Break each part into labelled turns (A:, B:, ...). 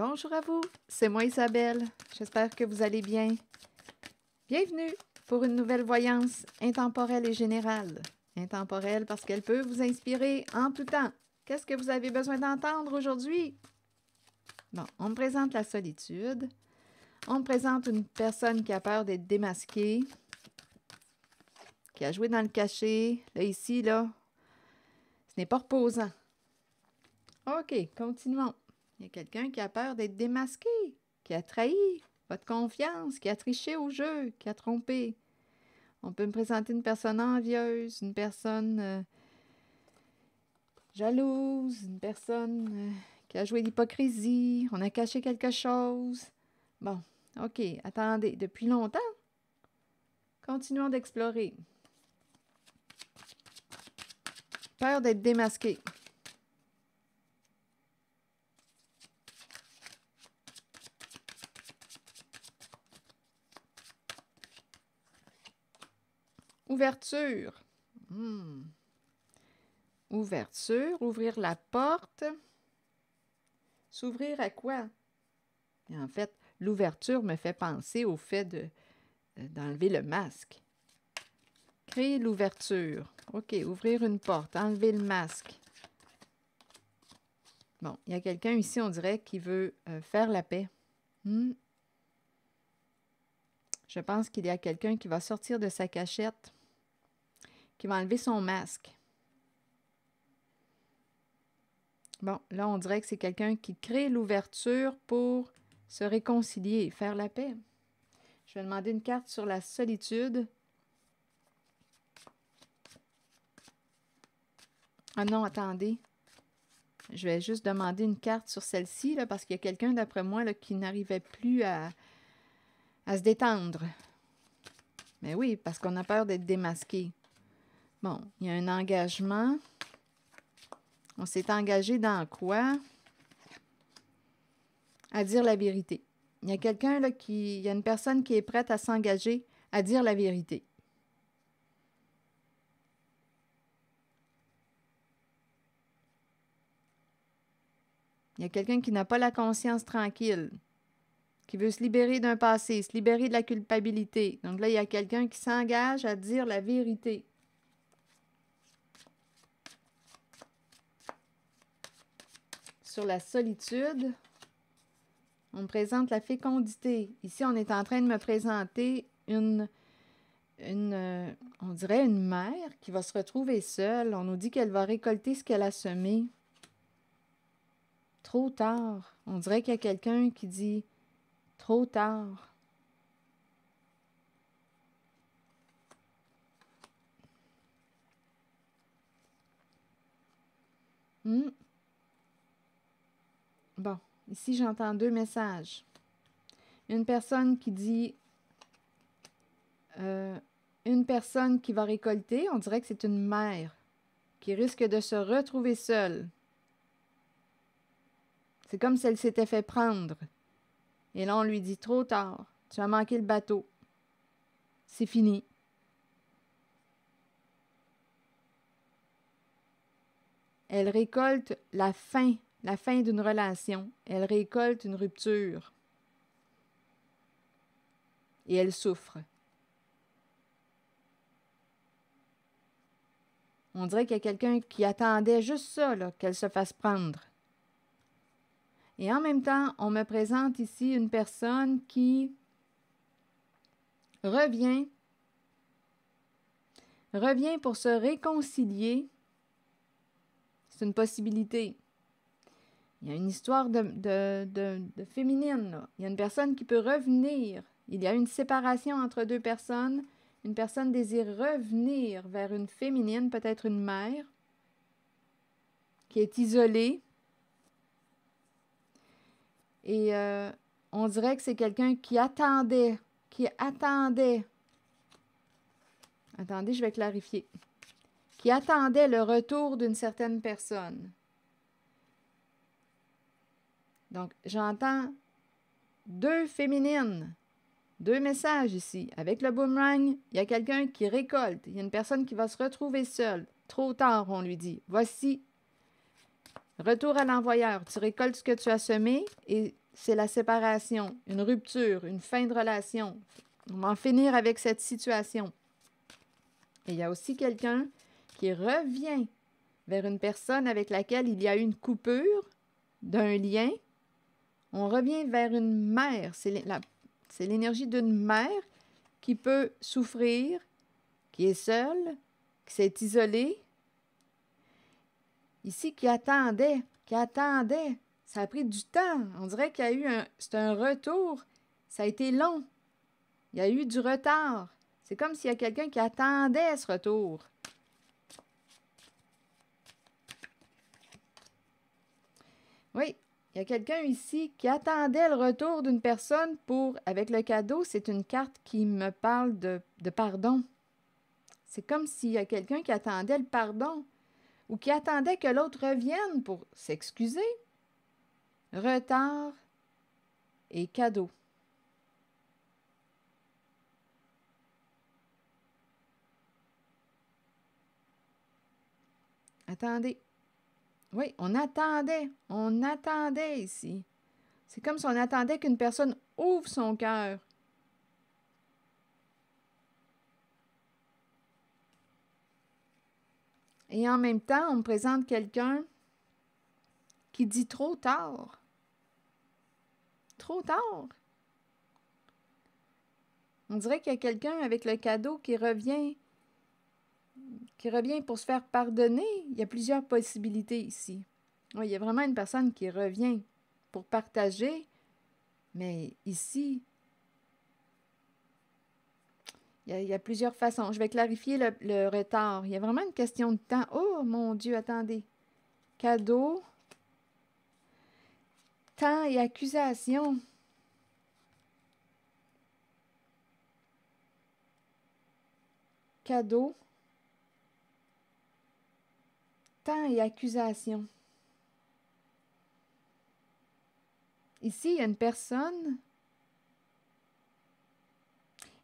A: Bonjour à vous, c'est moi Isabelle. J'espère que vous allez bien. Bienvenue pour une nouvelle voyance intemporelle et générale. Intemporelle parce qu'elle peut vous inspirer en tout temps. Qu'est-ce que vous avez besoin d'entendre aujourd'hui? Bon, on me présente la solitude. On me présente une personne qui a peur d'être démasquée, qui a joué dans le cachet. Là, ici, là, ce n'est pas reposant. OK, continuons. Il y a quelqu'un qui a peur d'être démasqué, qui a trahi votre confiance, qui a triché au jeu, qui a trompé. On peut me présenter une personne envieuse, une personne jalouse, une personne qui a joué l'hypocrisie, on a caché quelque chose. Bon, OK, attendez, depuis longtemps? Continuons d'explorer. Peur d'être démasqué. Ouverture. Ouverture, ouvrir la porte. S'ouvrir à quoi? Et en fait, l'ouverture me fait penser au fait d'enlever le masque. Créer l'ouverture. OK, ouvrir une porte, enlever le masque. Bon, il y a quelqu'un ici, on dirait, qui veut faire la paix. Je pense qu'il y a quelqu'un qui va sortir de sa cachette, qui va enlever son masque. Bon, là, on dirait que c'est quelqu'un qui crée l'ouverture pour se réconcilier, faire la paix. Je vais demander une carte sur la solitude. Ah non, attendez. Je vais juste demander une carte sur celle-ci, là, parce qu'il y a quelqu'un, d'après moi, là, qui n'arrivait plus à se détendre. Mais oui, parce qu'on a peur d'être démasqué. Bon, il y a un engagement. On s'est engagé dans quoi? À dire la vérité. Il y a quelqu'un là il y a une personne qui est prête à s'engager à dire la vérité. Il y a quelqu'un qui n'a pas la conscience tranquille, qui veut se libérer d'un passé, se libérer de la culpabilité. Donc là, il y a quelqu'un qui s'engage à dire la vérité. Sur la solitude, on me présente la fécondité. Ici, on est en train de me présenter on dirait une mère qui va se retrouver seule. On nous dit qu'elle va récolter ce qu'elle a semé. Trop tard. On dirait qu'il y a quelqu'un qui dit trop tard. Bon, ici j'entends deux messages. Une personne qui dit une personne qui va récolter, on dirait que c'est une mère qui risque de se retrouver seule. C'est comme si elle s'était fait prendre. Et là, on lui dit trop tard, tu as manqué le bateau. C'est fini. Elle récolte la fin d'une relation. Elle récolte une rupture. Et elle souffre. On dirait qu'il y a quelqu'un qui attendait juste ça, là, qu'elle se fasse prendre. Et en même temps, on me présente ici une personne qui revient pour se réconcilier. C'est une possibilité. Il y a une histoire de féminine, là. Il y a une personne qui peut revenir. Il y a une séparation entre deux personnes. Une personne désire revenir vers une féminine, peut-être une mère, qui est isolée. Et on dirait que c'est quelqu'un qui attendait. Attendez, je vais clarifier. Qui attendait le retour d'une certaine personne. Donc, j'entends deux féminines. Deux messages ici. Avec le boomerang, il y a quelqu'un qui récolte. Il y a une personne qui va se retrouver seule. Trop tard, on lui dit. Voici, retour à l'envoyeur. Tu récoltes ce que tu as semé et c'est la séparation, une rupture, une fin de relation. On va en finir avec cette situation. Et il y a aussi quelqu'un qui revient vers une personne avec laquelle il y a eu une coupure d'un lien. On revient vers une mère. C'est l'énergie d'une mère qui peut souffrir, qui est seule, qui s'est isolée. Ici, qui attendait. Ça a pris du temps. On dirait qu'il y a eu c'est un retour. Ça a été long. Il y a eu du retard. C'est comme s'il y a quelqu'un qui attendait ce retour. Oui, il y a quelqu'un ici qui attendait le retour d'une personne pour... Avec le cadeau, c'est une carte qui me parle de pardon. C'est comme s'il y a quelqu'un qui attendait le pardon ou qui attendait que l'autre revienne pour s'excuser. Retard et cadeau. Attendez. Oui, on attendait ici. C'est comme si on attendait qu'une personne ouvre son cœur. Et en même temps, on me présente quelqu'un qui dit trop tard. Trop tard. On dirait qu'il y a quelqu'un avec le cadeau qui revient pour se faire pardonner. Il y a plusieurs possibilités ici. Oui, il y a vraiment une personne qui revient pour partager, mais ici, il y a plusieurs façons. Je vais clarifier le retard. Il y a vraiment une question de temps. Oh mon Dieu, attendez. Cadeau, temps et accusation. Cadeau, temps et accusation. Ici, il y a une personne.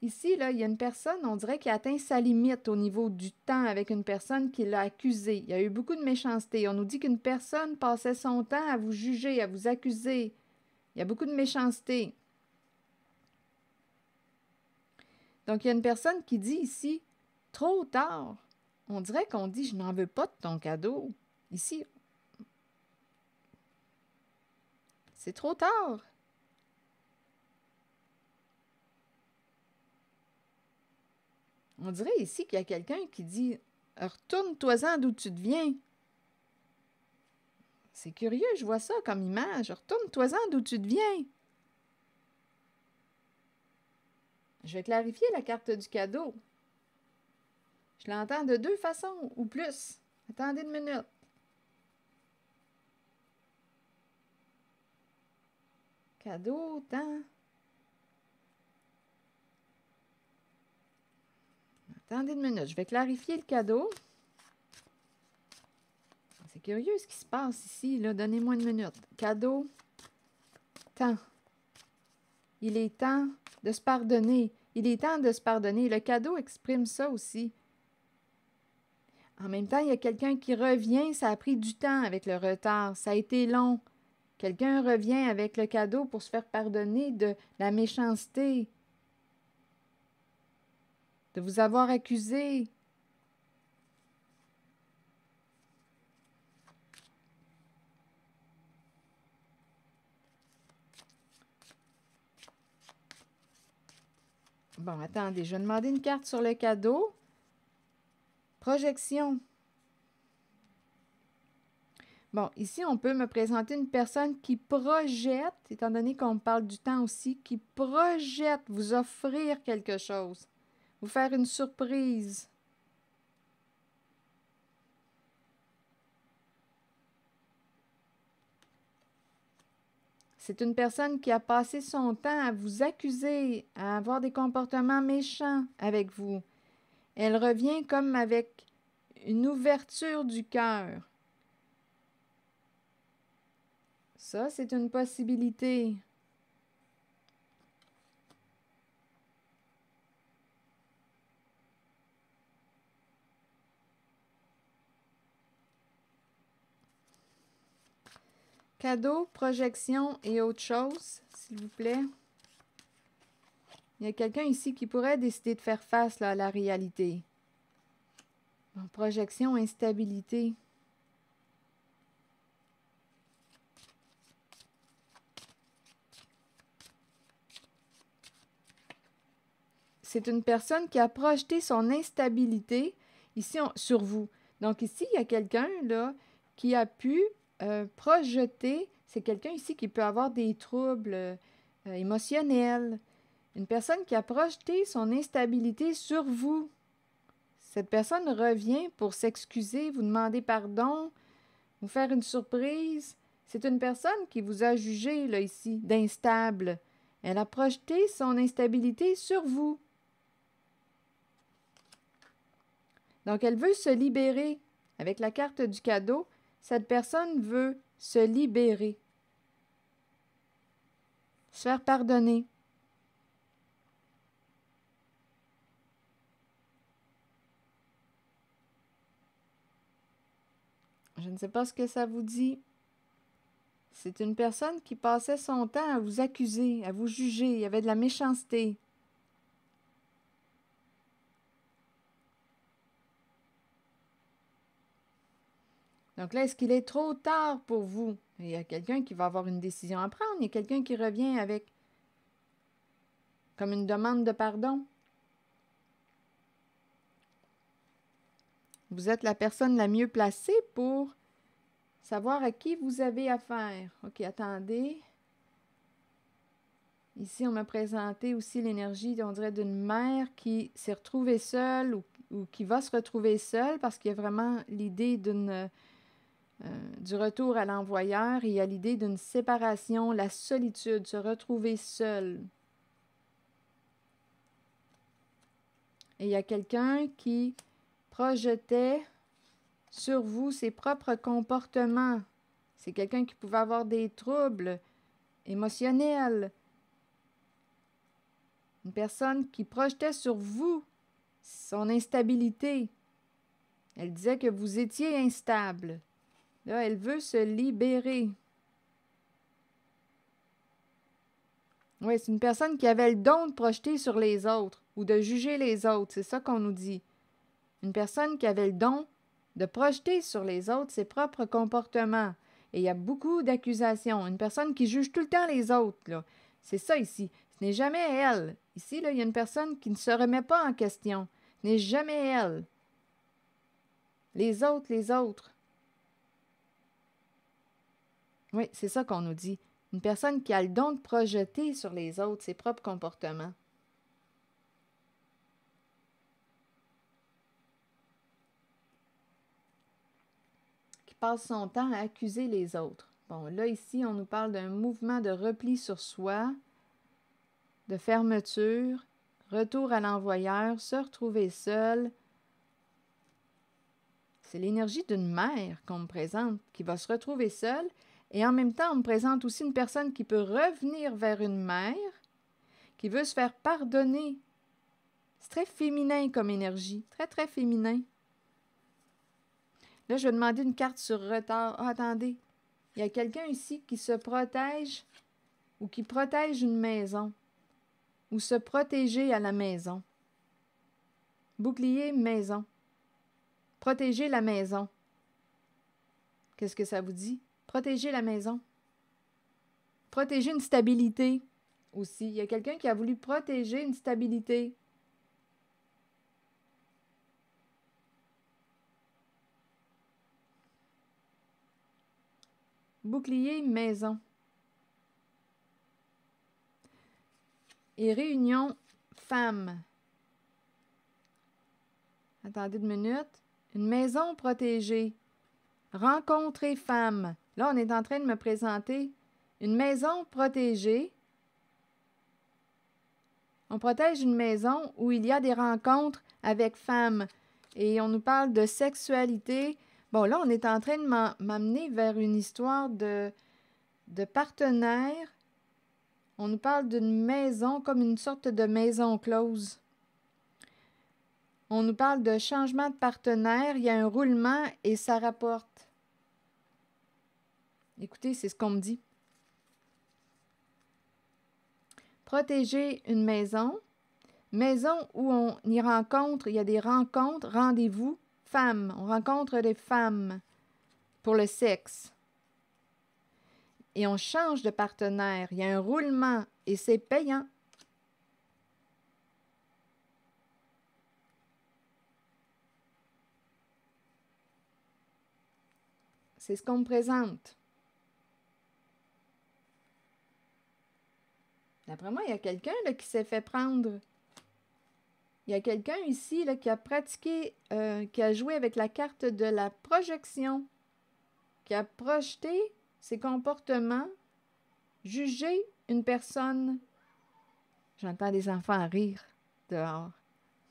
A: Ici, là, il y a une personne, on dirait, qui a atteint sa limite au niveau du temps avec une personne qui l'a accusée. Il y a eu beaucoup de méchanceté. On nous dit qu'une personne passait son temps à vous juger, à vous accuser. Il y a beaucoup de méchanceté. Donc, il y a une personne qui dit ici, trop tard. On dirait qu'on dit, je n'en veux pas de ton cadeau. Ici, c'est trop tard. On dirait ici qu'il y a quelqu'un qui dit, retourne-toi-en d'où tu te viens. C'est curieux, je vois ça comme image. Retourne-toi-en d'où tu te viens. Je vais clarifier la carte du cadeau. Je l'entends de deux façons ou plus. Attendez une minute. Cadeau, temps. Attendez une minute, je vais clarifier le cadeau. C'est curieux ce qui se passe ici, là. Donnez-moi une minute. Cadeau, temps. Il est temps de se pardonner. Il est temps de se pardonner. Le cadeau exprime ça aussi. En même temps, il y a quelqu'un qui revient. Ça a pris du temps avec le retard. Ça a été long. Quelqu'un revient avec le cadeau pour se faire pardonner de la méchanceté, de vous avoir accusé. Bon, attendez, je vais demander une carte sur le cadeau. Projection. Bon, ici, on peut me présenter une personne qui projette, étant donné qu'on parle du temps aussi, qui projette vous offrir quelque chose, vous faire une surprise. C'est une personne qui a passé son temps à vous accuser, à avoir des comportements méchants avec vous. Elle revient comme avec une ouverture du cœur. Ça, c'est une possibilité. Cadeaux, projections et autre chose, s'il vous plaît. Il y a quelqu'un ici qui pourrait décider de faire face là, à la réalité. Bon, projection, instabilité. C'est une personne qui a projeté son instabilité ici sur vous. Donc ici, il y a quelqu'un là qui a pu projeter. C'est quelqu'un ici qui peut avoir des troubles émotionnels. Une personne qui a projeté son instabilité sur vous. Cette personne revient pour s'excuser, vous demander pardon, vous faire une surprise. C'est une personne qui vous a jugé là ici d'instable. Elle a projeté son instabilité sur vous. Donc, elle veut se libérer. Avec la carte du cadeau, cette personne veut se libérer. Se faire pardonner. Je ne sais pas ce que ça vous dit. C'est une personne qui passait son temps à vous accuser, à vous juger. Il y avait de la méchanceté. Donc là, est-ce qu'il est trop tard pour vous? Il y a quelqu'un qui va avoir une décision à prendre. Il y a quelqu'un qui revient avec comme une demande de pardon. Vous êtes la personne la mieux placée pour savoir à qui vous avez affaire. OK, attendez. Ici, on m'a présenté aussi l'énergie, on dirait, d'une mère qui s'est retrouvée seule ou qui va se retrouver seule parce qu'il y a vraiment l'idée du retour à l'envoyeur et il y a l'idée d'une séparation, la solitude, se retrouver seule. Et il y a quelqu'un qui projetait sur vous ses propres comportements. C'est quelqu'un qui pouvait avoir des troubles émotionnels. Une personne qui projetait sur vous son instabilité. Elle disait que vous étiez instable. Là, elle veut se libérer. Oui, c'est une personne qui avait le don de projeter sur les autres ou de juger les autres. C'est ça qu'on nous dit. Une personne qui avait le don de projeter sur les autres ses propres comportements. Et il y a beaucoup d'accusations. Une personne qui juge tout le temps les autres, là. C'est ça ici. Ce n'est jamais elle. Ici, là, il y a une personne qui ne se remet pas en question. Ce n'est jamais elle. Les autres, les autres. Oui, c'est ça qu'on nous dit. Une personne qui a le don de projeter sur les autres ses propres comportements. Qui passe son temps à accuser les autres. Bon, là, ici, on nous parle d'un mouvement de repli sur soi, de fermeture, retour à l'envoyeur, se retrouver seul. C'est l'énergie d'une mère qu'on me présente, qui va se retrouver seule. Et en même temps, on me présente aussi une personne qui peut revenir vers une mère, qui veut se faire pardonner. C'est très féminin comme énergie, très, très féminin. Là, je vais demander une carte sur retard. Ah, attendez, il y a quelqu'un ici qui se protège ou qui protège une maison ou se protéger à la maison. Bouclier, maison. Protéger la maison. Qu'est-ce que ça vous dit? Protéger la maison. Protéger une stabilité aussi. Il y a quelqu'un qui a voulu protéger une stabilité. Bouclier, maison. Et réunion, femme. Attendez une minute. Une maison protégée. Rencontrer femme. Là, on est en train de me présenter une maison protégée. On protège une maison où il y a des rencontres avec femmes. Et on nous parle de sexualité. Bon, là, on est en train de m'amener vers une histoire de partenaire. On nous parle d'une maison comme une sorte de maison close. On nous parle de changement de partenaire. Il y a un roulement et ça rapporte. Écoutez, c'est ce qu'on me dit. Protéger une maison. Maison où on y rencontre, il y a des rencontres, rendez-vous, femmes. On rencontre des femmes pour le sexe. Et on change de partenaire. Il y a un roulement et c'est payant. C'est ce qu'on me présente. D'après moi, il y a quelqu'un qui s'est fait prendre. Il y a quelqu'un ici là, qui a pratiqué, qui a joué avec la carte de la projection, qui a projeté ses comportements, jugé une personne. J'entends des enfants rire dehors.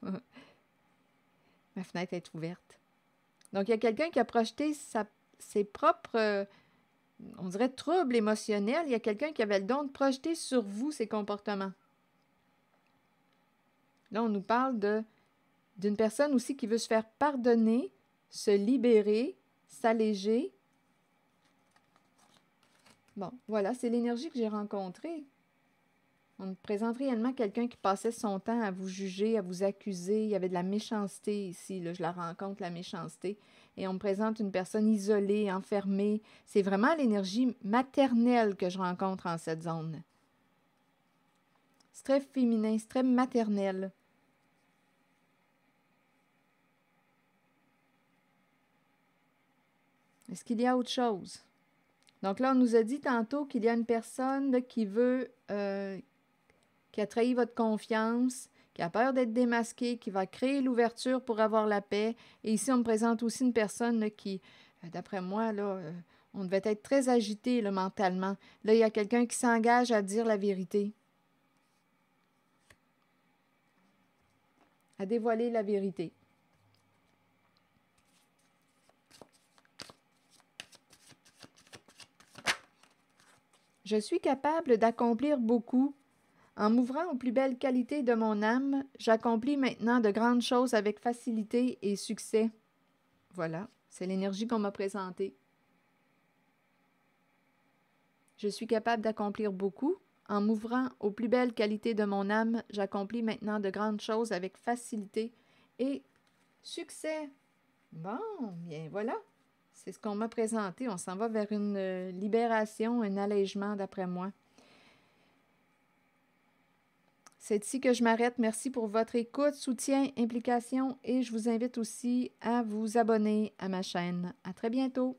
A: Ma fenêtre est ouverte. Donc, il y a quelqu'un qui a projeté ses propres, on dirait, troubles émotionnels. Il y a quelqu'un qui avait le don de projeter sur vous ses comportements. Là, on nous parle d'une personne aussi qui veut se faire pardonner, se libérer, s'alléger. Bon, voilà, c'est l'énergie que j'ai rencontrée. On me présente réellement quelqu'un qui passait son temps à vous juger, à vous accuser. Il y avait de la méchanceté ici, là, je la rencontre, la méchanceté. Et on me présente une personne isolée, enfermée. C'est vraiment l'énergie maternelle que je rencontre en cette zone. C'est très féminin, c'est très maternel. Est-ce qu'il y a autre chose? Donc là, on nous a dit tantôt qu'il y a une personne là, qui veut, qui a trahi votre confiance, qui a peur d'être démasquée, qui va créer l'ouverture pour avoir la paix. Et ici, on me présente aussi une personne là, qui, d'après moi, là, on devait être très agité là, mentalement. Là, il y a quelqu'un qui s'engage à dire la vérité, à dévoiler la vérité. Je suis capable d'accomplir beaucoup. En m'ouvrant aux plus belles qualités de mon âme, j'accomplis maintenant de grandes choses avec facilité et succès. Voilà, c'est l'énergie qu'on m'a présentée. Je suis capable d'accomplir beaucoup. En m'ouvrant aux plus belles qualités de mon âme, j'accomplis maintenant de grandes choses avec facilité et succès. Bon, bien voilà. C'est ce qu'on m'a présenté. On s'en va vers une libération, un allègement d'après moi. C'est ici que je m'arrête. Merci pour votre écoute, soutien, implication et je vous invite aussi à vous abonner à ma chaîne. À très bientôt.